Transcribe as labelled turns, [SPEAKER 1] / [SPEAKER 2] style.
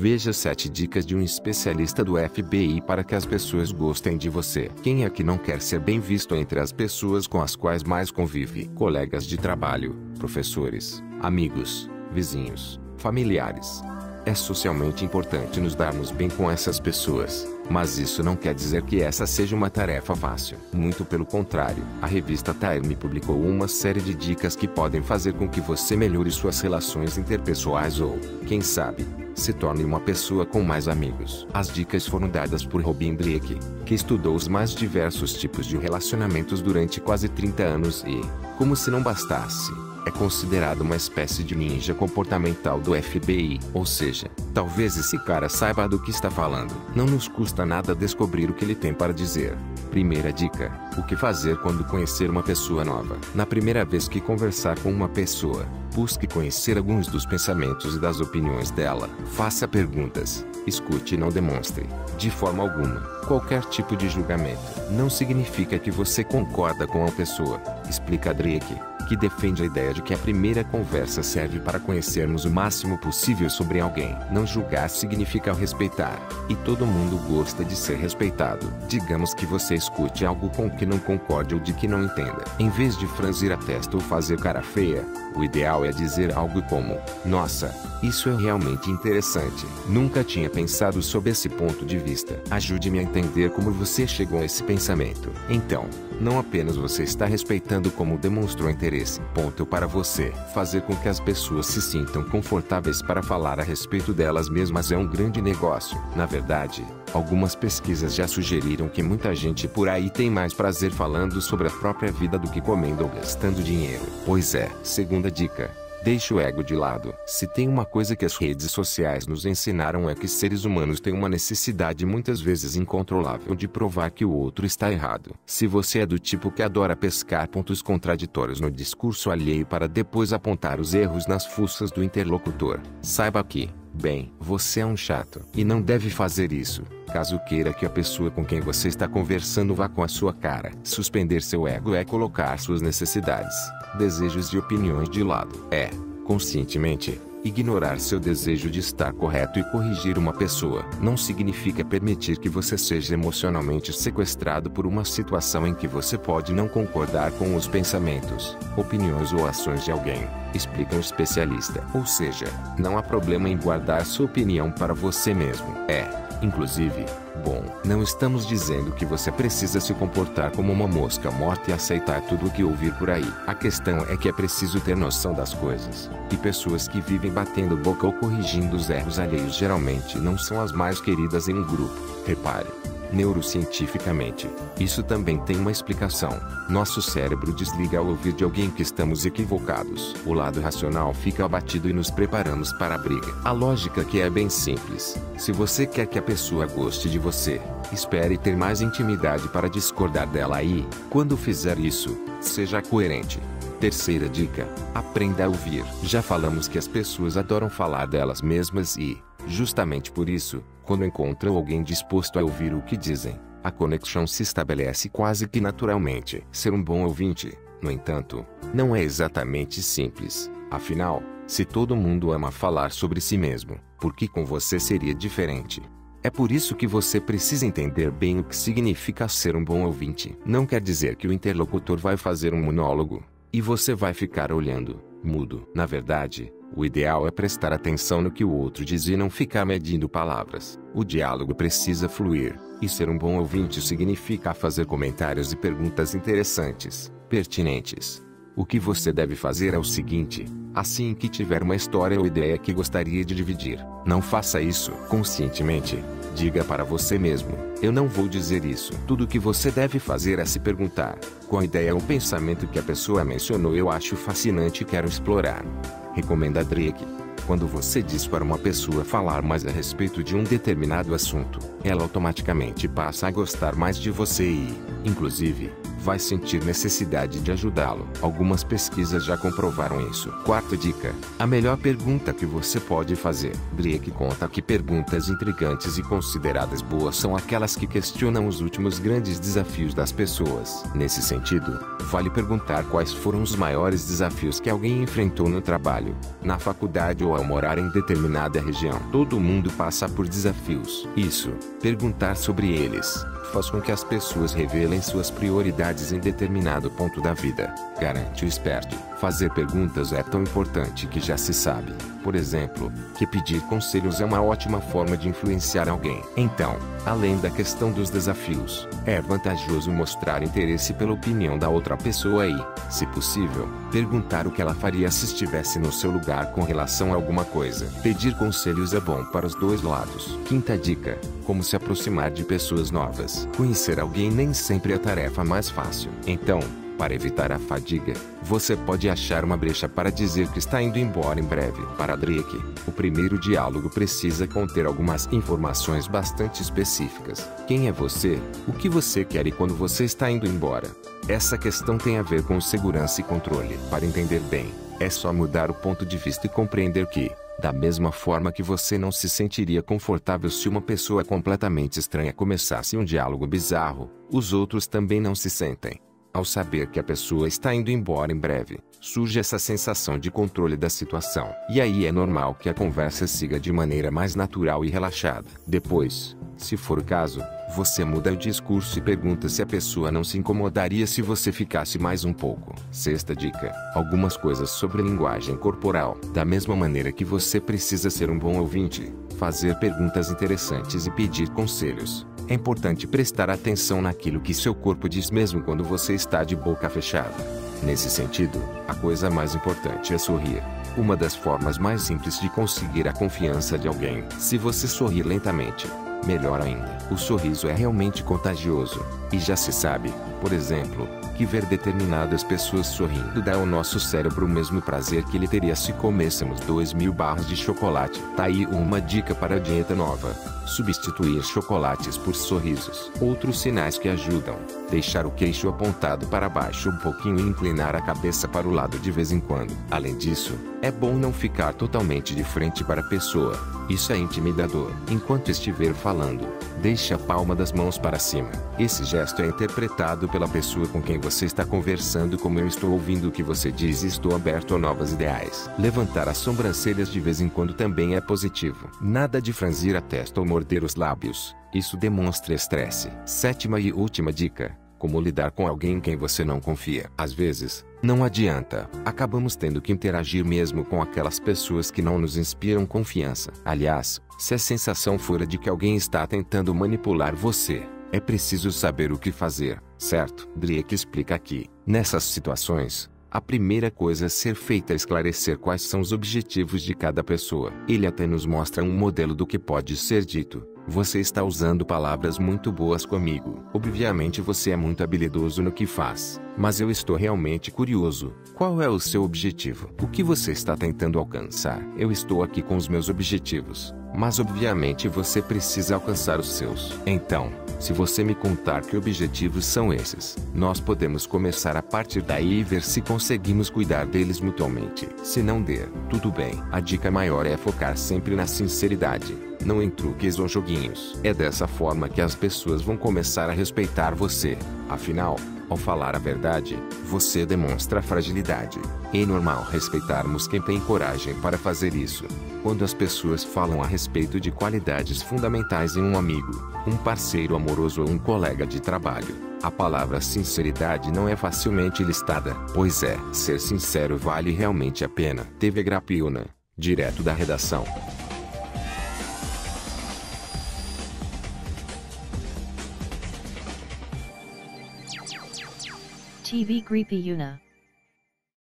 [SPEAKER 1] Veja 7 dicas de um especialista do FBI para que as pessoas gostem de você. Quem é que não quer ser bem visto entre as pessoas com as quais mais convive? Colegas de trabalho, professores, amigos, vizinhos, familiares. É socialmente importante nos darmos bem com essas pessoas, mas isso não quer dizer que essa seja uma tarefa fácil. Muito pelo contrário, a revista Time publicou uma série de dicas que podem fazer com que você melhore suas relações interpessoais ou, quem sabe, se torne uma pessoa com mais amigos. As dicas foram dadas por Robin Drake, que estudou os mais diversos tipos de relacionamentos durante quase 30 anos e, como se não bastasse, é considerado uma espécie de ninja comportamental do FBI. Ou seja, talvez esse cara saiba do que está falando. Não nos custa nada descobrir o que ele tem para dizer. Primeira dica: o que fazer quando conhecer uma pessoa nova? Na primeira vez que conversar com uma pessoa, busque conhecer alguns dos pensamentos e das opiniões dela. Faça perguntas, escute e não demonstre, de forma alguma, qualquer tipo de julgamento. Não significa que você concorda com a pessoa, explica Drake, que defende a ideia de que a primeira conversa serve para conhecermos o máximo possível sobre alguém. Não julgar significa respeitar, e todo mundo gosta de ser respeitado. Digamos que você escute algo com que não concorde ou de que não entenda. Em vez de franzir a testa ou fazer cara feia, o ideal é dizer algo como: nossa, isso é realmente interessante. Nunca tinha pensado sob esse ponto de vista. Ajude-me a entender como você chegou a esse pensamento. Então, não apenas você está respeitando como demonstrou interesse. Ponto para você. Fazer com que as pessoas se sintam confortáveis para falar a respeito delas mesmas é um grande negócio. Na verdade, algumas pesquisas já sugeriram que muita gente por aí tem mais prazer falando sobre a própria vida do que comendo ou gastando dinheiro. Pois é. Segunda dica: deixe o ego de lado. Se tem uma coisa que as redes sociais nos ensinaram é que seres humanos têm uma necessidade muitas vezes incontrolável de provar que o outro está errado. Se você é do tipo que adora pescar pontos contraditórios no discurso alheio para depois apontar os erros nas fuças do interlocutor, saiba que, bem, você é um chato. E não deve fazer isso, caso queira que a pessoa com quem você está conversando vá com a sua cara. Suspender seu ego é colocar suas necessidades, desejos e opiniões de lado. É, conscientemente, ignorar seu desejo de estar correto e corrigir uma pessoa. Não significa permitir que você seja emocionalmente sequestrado por uma situação em que você pode não concordar com os pensamentos, opiniões ou ações de alguém, explica um especialista. Ou seja, não há problema em guardar sua opinião para você mesmo. Inclusive, bom, não estamos dizendo que você precisa se comportar como uma mosca morta e aceitar tudo o que ouvir por aí. A questão é que é preciso ter noção das coisas. E pessoas que vivem batendo boca ou corrigindo os erros alheios geralmente não são as mais queridas em um grupo. Repare. Neurocientificamente, isso também tem uma explicação. Nosso cérebro desliga ao ouvir de alguém que estamos equivocados. O lado racional fica abatido e nos preparamos para a briga. A lógica aqui é bem simples. Se você quer que a pessoa goste de você, espere ter mais intimidade para discordar dela e, quando fizer isso, seja coerente. Terceira dica: aprenda a ouvir. Já falamos que as pessoas adoram falar delas mesmas e, justamente por isso, quando encontram alguém disposto a ouvir o que dizem, a conexão se estabelece quase que naturalmente. Ser um bom ouvinte, no entanto, não é exatamente simples. Afinal, se todo mundo ama falar sobre si mesmo, por que com você seria diferente? É por isso que você precisa entender bem o que significa ser um bom ouvinte. Não quer dizer que o interlocutor vai fazer um monólogo e você vai ficar olhando, mudo. Na verdade, o ideal é prestar atenção no que o outro diz e não ficar medindo palavras. O diálogo precisa fluir, e ser um bom ouvinte significa fazer comentários e perguntas interessantes, pertinentes. O que você deve fazer é o seguinte: assim que tiver uma história ou ideia que gostaria de dividir, não faça isso conscientemente. Diga para você mesmo: eu não vou dizer isso. Tudo o que você deve fazer é se perguntar: qual ideia ou pensamento que a pessoa mencionou eu acho fascinante e quero explorar. Recomenda Drake. Quando você diz para uma pessoa falar mais a respeito de um determinado assunto, ela automaticamente passa a gostar mais de você e, inclusive, vai sentir necessidade de ajudá-lo. Algumas pesquisas já comprovaram isso. Quarta dica: a melhor pergunta que você pode fazer. Drake conta que perguntas intrigantes e consideradas boas são aquelas que questionam os últimos grandes desafios das pessoas. Nesse sentido, vale perguntar quais foram os maiores desafios que alguém enfrentou no trabalho, na faculdade ou ao morar em determinada região. Todo mundo passa por desafios. Isso, perguntar sobre eles, faz com que as pessoas revelem suas prioridades em determinado ponto da vida. Garante o esperto. Fazer perguntas é tão importante que já se sabe, por exemplo, que pedir conselhos é uma ótima forma de influenciar alguém. Então, além da questão dos desafios, é vantajoso mostrar interesse pela opinião da outra pessoa e, se possível, perguntar o que ela faria se estivesse no seu lugar com relação a alguma coisa. Pedir conselhos é bom para os dois lados. Quinta dica: como se aproximar de pessoas novas. Conhecer alguém nem sempre é a tarefa mais fácil. Então, para evitar a fadiga, você pode achar uma brecha para dizer que está indo embora em breve. Para Drake, o primeiro diálogo precisa conter algumas informações bastante específicas. Quem é você? O que você quer e quando você está indo embora? Essa questão tem a ver com segurança e controle. Para entender bem, é só mudar o ponto de vista e compreender que, da mesma forma que você não se sentiria confortável se uma pessoa completamente estranha começasse um diálogo bizarro, os outros também não se sentem. Ao saber que a pessoa está indo embora em breve, surge essa sensação de controle da situação. E aí é normal que a conversa siga de maneira mais natural e relaxada. Depois, se for o caso, você muda o discurso e pergunta se a pessoa não se incomodaria se você ficasse mais um pouco. Sexta dica: algumas coisas sobre linguagem corporal. Da mesma maneira que você precisa ser um bom ouvinte, fazer perguntas interessantes e pedir conselhos, é importante prestar atenção naquilo que seu corpo diz mesmo quando você está de boca fechada. Nesse sentido, a coisa mais importante é sorrir. Uma das formas mais simples de conseguir a confiança de alguém. Se você sorrir lentamente, melhor ainda. O sorriso é realmente contagioso, e já se sabe, por exemplo, que ver determinadas pessoas sorrindo dá ao nosso cérebro o mesmo prazer que ele teria se comêssemos 2.000 barras de chocolate. Tá aí uma dica para a dieta nova: substituir chocolates por sorrisos. Outros sinais que ajudam: deixar o queixo apontado para baixo um pouquinho e inclinar a cabeça para o lado de vez em quando. Além disso, é bom não ficar totalmente de frente para a pessoa. Isso é intimidador. Enquanto estiver falando, deixe a palma das mãos para cima. Esse gesto é interpretado pela pessoa com quem você está conversando como: eu estou ouvindo o que você diz e estou aberto a novas ideias. Levantar as sobrancelhas de vez em quando também é positivo. Nada de franzir a testa ou morder os lábios. Isso demonstra estresse. Sétima e última dica: como lidar com alguém em quem você não confia. Às vezes, não adianta. Acabamos tendo que interagir mesmo com aquelas pessoas que não nos inspiram confiança. Aliás, se a sensação for a de que alguém está tentando manipular você, é preciso saber o que fazer, certo? Drake explica aqui. Nessas situações, a primeira coisa a ser feita é esclarecer quais são os objetivos de cada pessoa. Ele até nos mostra um modelo do que pode ser dito. Você está usando palavras muito boas comigo. Obviamente você é muito habilidoso no que faz. Mas eu estou realmente curioso. Qual é o seu objetivo? O que você está tentando alcançar? Eu estou aqui com os meus objetivos. Mas obviamente você precisa alcançar os seus. Então, se você me contar que objetivos são esses, nós podemos começar a partir daí e ver se conseguimos cuidar deles mutuamente. Se não der, tudo bem. A dica maior é focar sempre na sinceridade, não em truques ou joguinhos. É dessa forma que as pessoas vão começar a respeitar você. Afinal, ao falar a verdade, você demonstra fragilidade. É normal respeitarmos quem tem coragem para fazer isso. Quando as pessoas falam a respeito de qualidades fundamentais em um amigo, um parceiro amoroso ou um colega de trabalho, a palavra sinceridade não é facilmente listada. Pois é, ser sincero vale realmente a pena. TV Grapiuna, direto da redação.
[SPEAKER 2] TV Grapiuna.